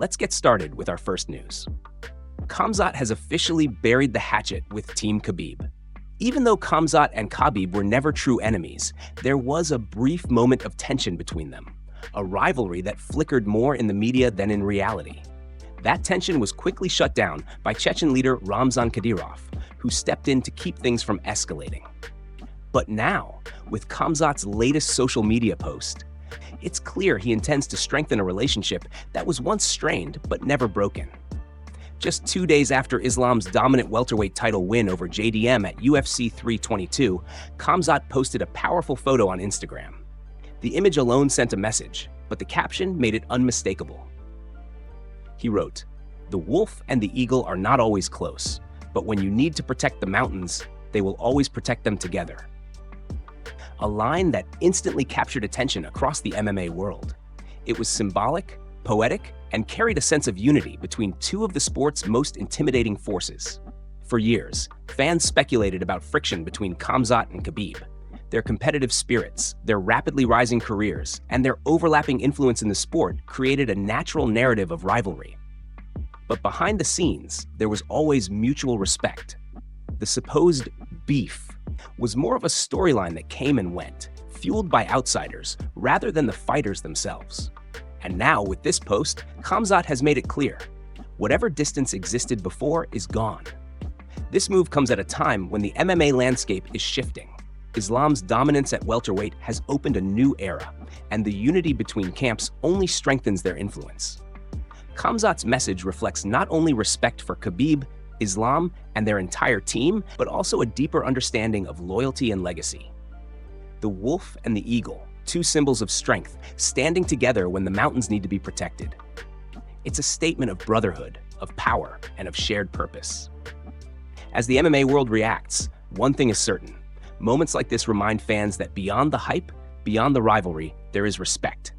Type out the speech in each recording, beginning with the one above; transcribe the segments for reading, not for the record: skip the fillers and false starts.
Let's get started with our first news. Khamzat has officially buried the hatchet with Team Khabib. Even though Khamzat and Khabib were never true enemies, there was a brief moment of tension between them, a rivalry that flickered more in the media than in reality. That tension was quickly shut down by Chechen leader Ramzan Kadyrov, who stepped in to keep things from escalating. But now, with Khamzat's latest social media post, it's clear he intends to strengthen a relationship that was once strained but never broken. Just 2 days after Islam's dominant welterweight title win over JDM at UFC 322, Khamzat posted a powerful photo on Instagram. The image alone sent a message, but the caption made it unmistakable. He wrote, "The wolf and the eagle are not always close, but when you need to protect the mountains, they will always protect them together." A line that instantly captured attention across the MMA world. It was symbolic, poetic, and carried a sense of unity between two of the sport's most intimidating forces. For years, fans speculated about friction between Khamzat and Khabib, their competitive spirits, their rapidly rising careers, and their overlapping influence in the sport created a natural narrative of rivalry. But behind the scenes, there was always mutual respect. The supposed beef was more of a storyline that came and went, fueled by outsiders rather than the fighters themselves. And now, with this post, Khamzat has made it clear, whatever distance existed before is gone. This move comes at a time when the MMA landscape is shifting. Islam's dominance at welterweight has opened a new era, and the unity between camps only strengthens their influence. Khamzat's message reflects not only respect for Khabib, Islam, and their entire team, but also a deeper understanding of loyalty and legacy. The wolf and the eagle, two symbols of strength, standing together when the mountains need to be protected. It's a statement of brotherhood, of power, and of shared purpose. As the MMA world reacts, one thing is certain. Moments like this remind fans that beyond the hype, beyond the rivalry, there is respect.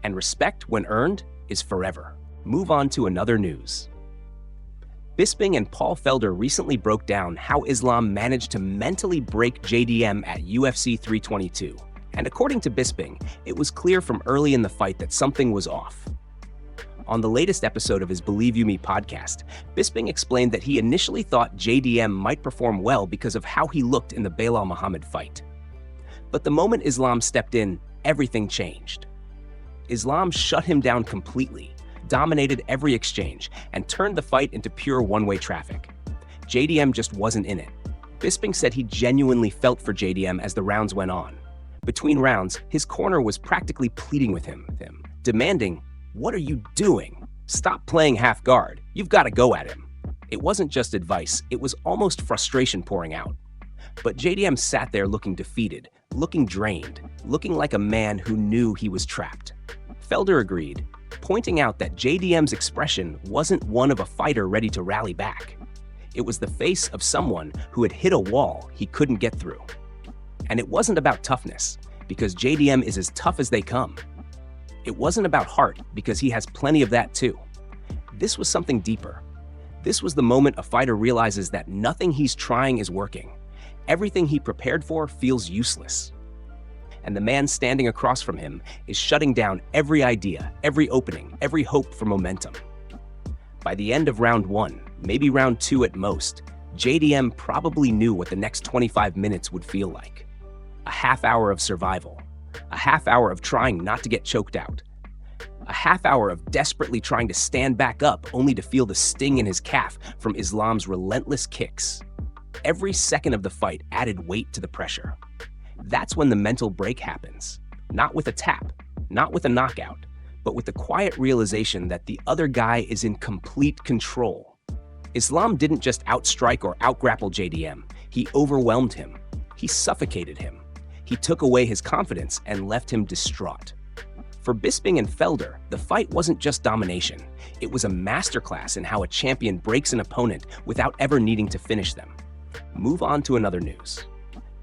And respect, when earned, is forever. Move on to another news. Bisping and Paul Felder recently broke down how Islam managed to mentally break JDM at UFC 322. And according to Bisping, it was clear from early in the fight that something was off. On the latest episode of his Believe You Me podcast, Bisping explained that he initially thought JDM might perform well because of how he looked in the Belal Muhammad fight. But the moment Islam stepped in, everything changed. Islam shut him down completely, dominated every exchange, and turned the fight into pure one-way traffic. JDM just wasn't in it. Bisping said he genuinely felt for JDM as the rounds went on. Between rounds, his corner was practically pleading with him, demanding, "What are you doing? Stop playing half guard. You've got to go at him." It wasn't just advice, it was almost frustration pouring out. But JDM sat there looking defeated, looking drained, looking like a man who knew he was trapped. Felder agreed, pointing out that JDM's expression wasn't one of a fighter ready to rally back. It was the face of someone who had hit a wall he couldn't get through. And it wasn't about toughness, because JDM is as tough as they come. It wasn't about heart, because he has plenty of that too. This was something deeper. This was the moment a fighter realizes that nothing he's trying is working. Everything he prepared for feels useless. And the man standing across from him is shutting down every idea, every opening, every hope for momentum. By the end of round 1, maybe round 2 at most, JDM probably knew what the next 25 minutes would feel like. A half hour of survival, a half hour of trying not to get choked out, a half hour of desperately trying to stand back up only to feel the sting in his calf from Islam's relentless kicks. Every second of the fight added weight to the pressure. That's when the mental break happens. Not with a tap, not with a knockout, but with the quiet realization that the other guy is in complete control. Islam didn't just outstrike or outgrapple JDM, he overwhelmed him. He suffocated him. He took away his confidence and left him distraught. For Bisping and Felder, the fight wasn't just domination. It was a masterclass in how a champion breaks an opponent without ever needing to finish them. Move on to another news.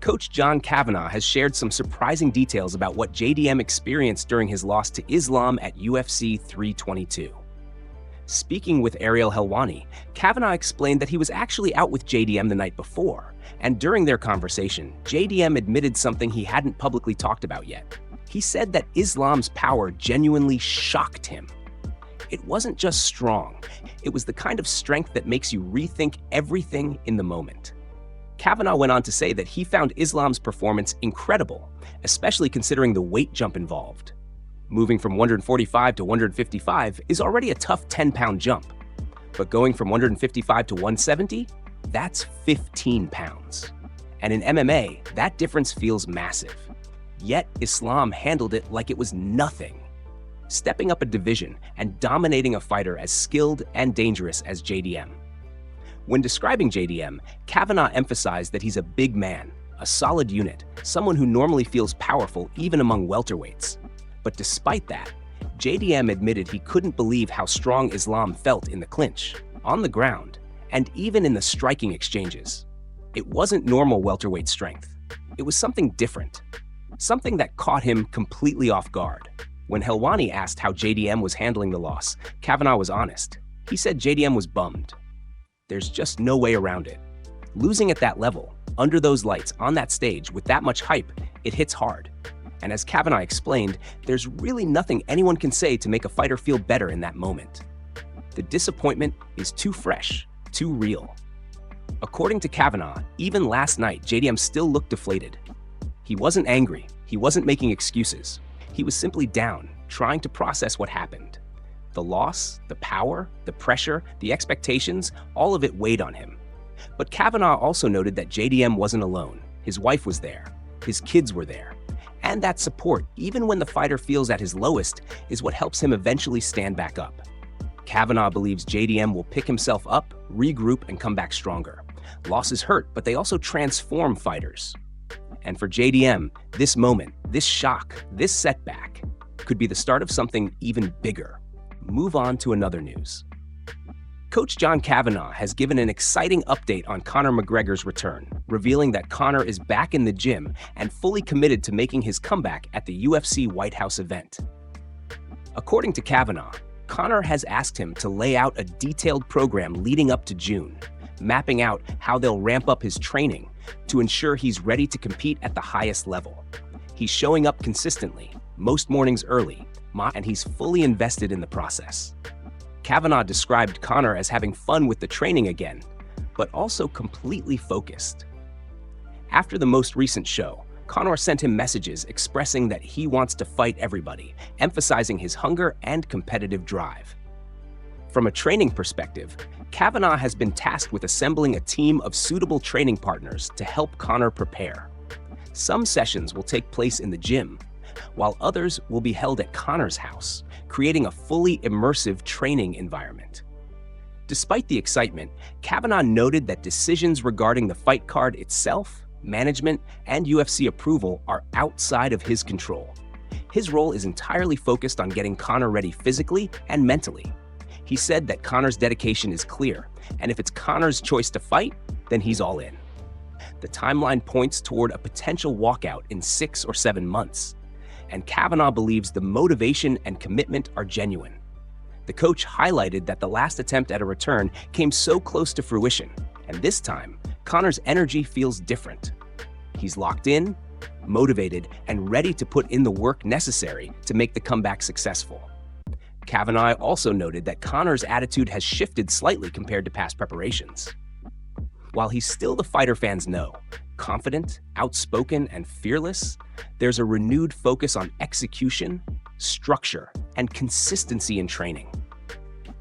Coach John Kavanagh has shared some surprising details about what JDM experienced during his loss to Islam at UFC 322. Speaking with Ariel Helwani, Kavanagh explained that he was actually out with JDM the night before, and during their conversation, JDM admitted something he hadn't publicly talked about yet. He said that Islam's power genuinely shocked him. It wasn't just strong, it was the kind of strength that makes you rethink everything in the moment. Kavanaugh went on to say that he found Islam's performance incredible, especially considering the weight jump involved. Moving from 145 to 155 is already a tough 10-pound jump, but going from 155 to 170, that's 15 pounds. And in MMA, that difference feels massive. Yet Islam handled it like it was nothing, stepping up a division and dominating a fighter as skilled and dangerous as JDM. When describing JDM, Kavanaugh emphasized that he's a big man, a solid unit, someone who normally feels powerful even among welterweights. But despite that, JDM admitted he couldn't believe how strong Islam felt in the clinch, on the ground, and even in the striking exchanges. It wasn't normal welterweight strength. It was something different, something that caught him completely off guard. When Helwani asked how JDM was handling the loss, Kavanaugh was honest. He said JDM was bummed. There's just no way around it. Losing at that level, under those lights, on that stage, with that much hype, it hits hard. And as Kavanaugh explained, there's really nothing anyone can say to make a fighter feel better in that moment. The disappointment is too fresh, too real. According to Kavanaugh, even last night, JDM still looked deflated. He wasn't angry, he wasn't making excuses. He was simply down, trying to process what happened. The loss, the power, the pressure, the expectations, all of it weighed on him. But Kavanaugh also noted that JDM wasn't alone. His wife was there, his kids were there. And that support, even when the fighter feels at his lowest, is what helps him eventually stand back up. Kavanaugh believes JDM will pick himself up, regroup, and come back stronger. Losses hurt, but they also transform fighters. And for JDM, this moment, this shock, this setback, could be the start of something even bigger. Move on to another news. Coach John Kavanaugh has given an exciting update on Conor McGregor's return, revealing that Conor is back in the gym and fully committed to making his comeback at the UFC White House event. According to Kavanaugh, Conor has asked him to lay out a detailed program leading up to June, mapping out how they'll ramp up his training to ensure he's ready to compete at the highest level. He's showing up consistently, most mornings early, and he's fully invested in the process. Kavanaugh described Conor as having fun with the training again, but also completely focused. After the most recent show, Conor sent him messages expressing that he wants to fight everybody, emphasizing his hunger and competitive drive. From a training perspective, Kavanaugh has been tasked with assembling a team of suitable training partners to help Conor prepare. Some sessions will take place in the gym, while others will be held at Conor's house, creating a fully immersive training environment. Despite the excitement, Kavanaugh noted that decisions regarding the fight card itself, management, and UFC approval are outside of his control. His role is entirely focused on getting Conor ready physically and mentally. He said that Conor's dedication is clear, and if it's Conor's choice to fight, then he's all in. The timeline points toward a potential walkout in 6 or 7 months, and Kavanaugh believes the motivation and commitment are genuine. The coach highlighted that the last attempt at a return came so close to fruition, and this time, Conor's energy feels different. He's locked in, motivated, and ready to put in the work necessary to make the comeback successful. Kavanaugh also noted that Conor's attitude has shifted slightly compared to past preparations. While he's still the fighter fans know, confident, outspoken, and fearless, there's a renewed focus on execution, structure, and consistency in training.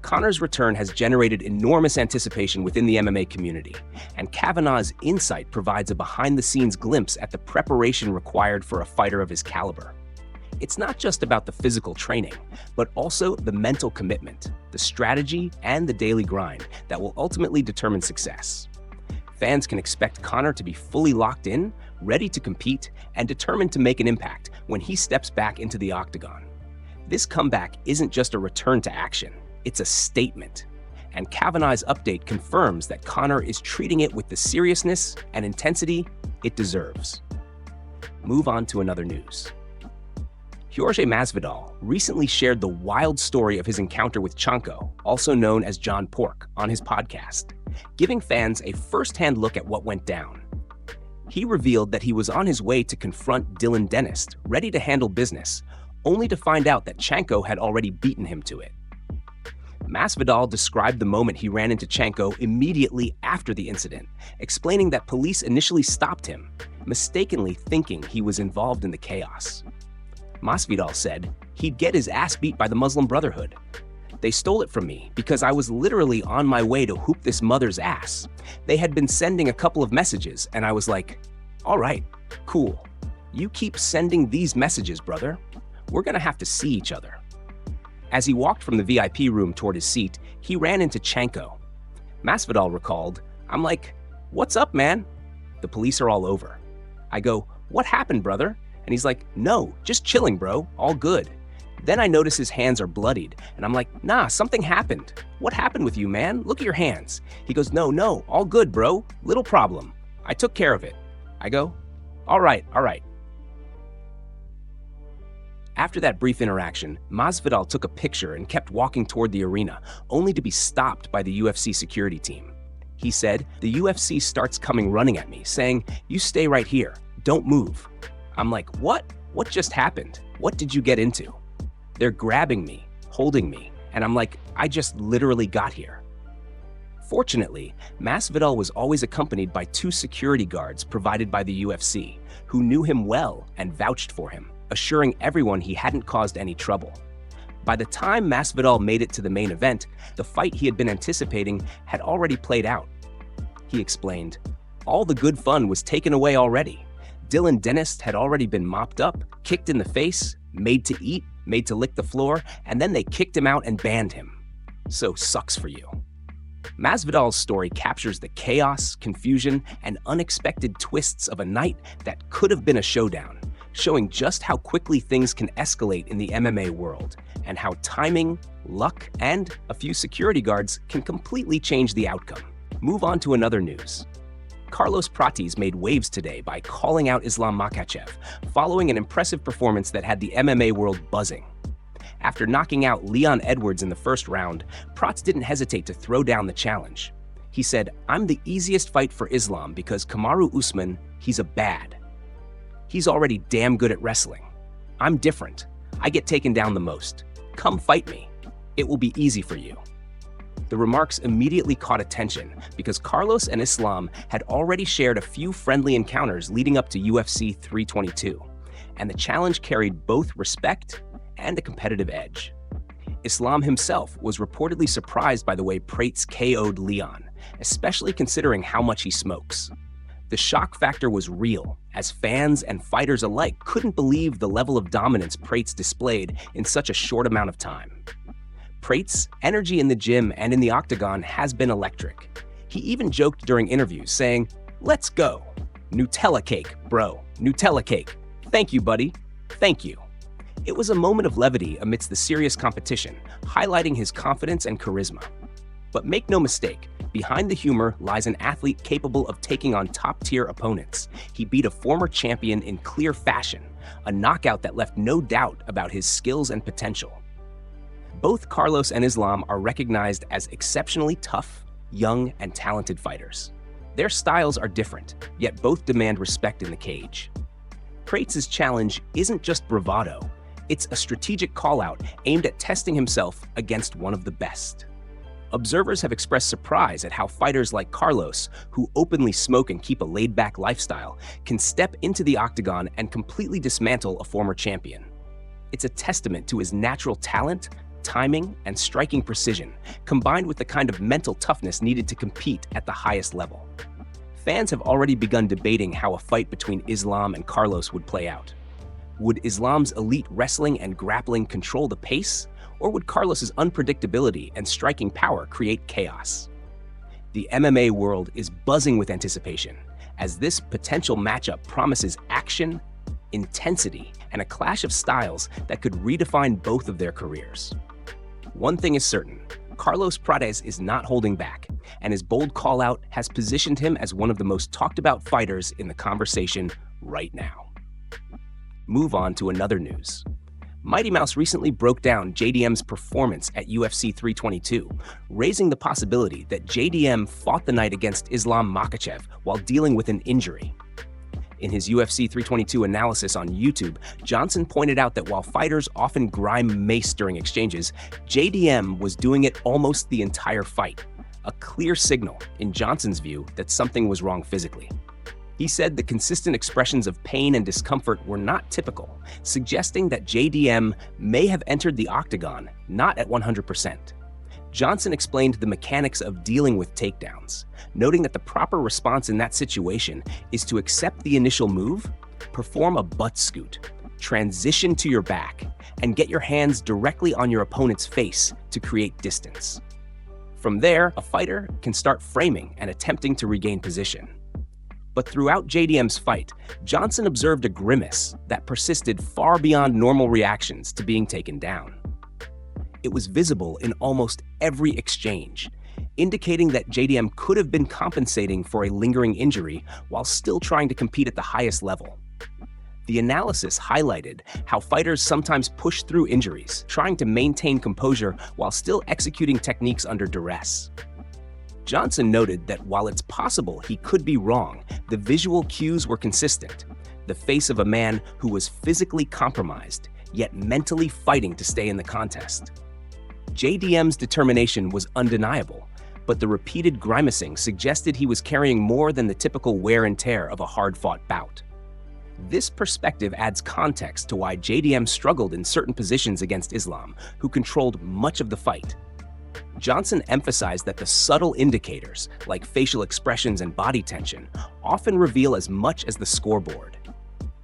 Conor's return has generated enormous anticipation within the MMA community, and Kavanaugh's insight provides a behind-the-scenes glimpse at the preparation required for a fighter of his caliber. It's not just about the physical training, but also the mental commitment, the strategy, and the daily grind that will ultimately determine success. Fans can expect Conor to be fully locked in, ready to compete, and determined to make an impact when he steps back into the octagon. This comeback isn't just a return to action, it's a statement. And Kavanaugh's update confirms that Conor is treating it with the seriousness and intensity it deserves. Move on to another news. Jorge Masvidal recently shared the wild story of his encounter with Chanko, also known as John Pork, on his podcast, giving fans a first-hand look at what went down. He revealed that he was on his way to confront Dylan Dennis, ready to handle business, only to find out that Chanko had already beaten him to it. Masvidal described the moment he ran into Chanko immediately after the incident, explaining that police initially stopped him, mistakenly thinking he was involved in the chaos. Masvidal said he'd get his ass beat by the Muslim Brotherhood. They stole it from me because I was literally on my way to whoop this mother's ass. They had been sending a couple of messages, and I was like, all right, cool. You keep sending these messages, brother. We're gonna have to see each other. As he walked from the VIP room toward his seat, he ran into Chanko. Masvidal recalled, I'm like, what's up, man? The police are all over. I go, what happened, brother? And he's like, no, just chilling, bro, all good. Then I notice his hands are bloodied, and I'm like, nah, something happened. What happened with you, man? Look at your hands. He goes, no, all good, bro. Little problem. I took care of it. I go, all right. After that brief interaction, Masvidal took a picture and kept walking toward the arena, only to be stopped by the UFC security team. He said, the UFC starts coming running at me, saying, you stay right here, don't move. I'm like, what? What just happened? What did you get into? They're grabbing me, holding me, and I'm like, I just literally got here. Fortunately, Masvidal was always accompanied by 2 security guards provided by the UFC, who knew him well and vouched for him, assuring everyone he hadn't caused any trouble. By the time Masvidal made it to the main event, the fight he had been anticipating had already played out. He explained, all the good fun was taken away already. Dylan Dennis had already been mopped up, kicked in the face, made to eat, made to lick the floor, and then they kicked him out and banned him. So sucks for you. Masvidal's story captures the chaos, confusion, and unexpected twists of a night that could have been a showdown, showing just how quickly things can escalate in the MMA world, and how timing, luck, and a few security guards can completely change the outcome. Move on to another news. Carlos Prates made waves today by calling out Islam Makhachev, following an impressive performance that had the MMA world buzzing. After knocking out Leon Edwards in the first round, Prates didn't hesitate to throw down the challenge. He said, I'm the easiest fight for Islam because Kamaru Usman, he's a bad. He's already damn good at wrestling. I'm different. I get taken down the most. Come fight me. It will be easy for you. The remarks immediately caught attention because Carlos and Islam had already shared a few friendly encounters leading up to UFC 322, and the challenge carried both respect and a competitive edge. Islam himself was reportedly surprised by the way Prates KO'd Leon, especially considering how much he smokes. The shock factor was real, as fans and fighters alike couldn't believe the level of dominance Prates displayed in such a short amount of time. Prates' energy in the gym and in the octagon has been electric. He even joked during interviews, saying, let's go. Nutella cake, bro. Nutella cake. Thank you, buddy. Thank you. It was a moment of levity amidst the serious competition, highlighting his confidence and charisma. But make no mistake, behind the humor lies an athlete capable of taking on top-tier opponents. He beat a former champion in clear fashion, a knockout that left no doubt about his skills and potential. Both Carlos and Islam are recognized as exceptionally tough, young, and talented fighters. Their styles are different, yet both demand respect in the cage. Prates' challenge isn't just bravado, it's a strategic call-out aimed at testing himself against one of the best. Observers have expressed surprise at how fighters like Carlos, who openly smoke and keep a laid-back lifestyle, can step into the octagon and completely dismantle a former champion. It's a testament to his natural talent, timing, and striking precision, combined with the kind of mental toughness needed to compete at the highest level. Fans have already begun debating how a fight between Islam and Carlos would play out. Would Islam's elite wrestling and grappling control the pace, or would Carlos's unpredictability and striking power create chaos? The MMA world is buzzing with anticipation, as this potential matchup promises action, intensity, and a clash of styles that could redefine both of their careers. One thing is certain, Carlos Prates is not holding back, and his bold call-out has positioned him as one of the most talked-about fighters in the conversation right now. Move on to another news. Mighty Mouse recently broke down JDM's performance at UFC 322, raising the possibility that JDM fought the night against Islam Makhachev while dealing with an injury. In his UFC 322 analysis on YouTube, Johnson pointed out that while fighters often grime mace during exchanges, JDM was doing it almost the entire fight, a clear signal, in Johnson's view, that something was wrong physically. He said the consistent expressions of pain and discomfort were not typical, suggesting that JDM may have entered the octagon not at 100%. Johnson explained the mechanics of dealing with takedowns, noting that the proper response in that situation is to accept the initial move, perform a butt scoot, transition to your back, and get your hands directly on your opponent's face to create distance. From there, a fighter can start framing and attempting to regain position. But throughout JDM's fight, Johnson observed a grimace that persisted far beyond normal reactions to being taken down. It was visible in almost every exchange, indicating that JDM could have been compensating for a lingering injury while still trying to compete at the highest level. The analysis highlighted how fighters sometimes push through injuries, trying to maintain composure while still executing techniques under duress. Johnson noted that while it's possible he could be wrong, the visual cues were consistent. The face of a man who was physically compromised, yet mentally fighting to stay in the contest. JDM's determination was undeniable, but the repeated grimacing suggested he was carrying more than the typical wear and tear of a hard-fought bout. This perspective adds context to why JDM struggled in certain positions against Islam, who controlled much of the fight. Johnson emphasized that the subtle indicators, like facial expressions and body tension, often reveal as much as the scoreboard.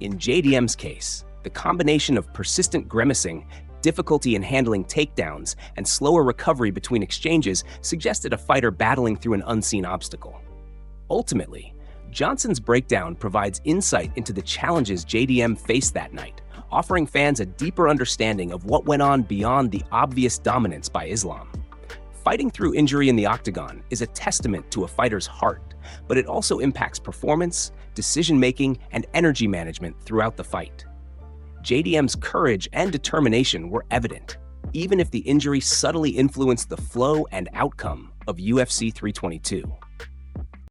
In JDM's case, the combination of persistent grimacing, difficulty in handling takedowns, and slower recovery between exchanges suggested a fighter battling through an unseen obstacle. Ultimately, Johnson's breakdown provides insight into the challenges JDM faced that night, offering fans a deeper understanding of what went on beyond the obvious dominance by Islam. Fighting through injury in the octagon is a testament to a fighter's heart, but it also impacts performance, decision-making, and energy management throughout the fight. JDM's courage and determination were evident, even if the injury subtly influenced the flow and outcome of UFC 322.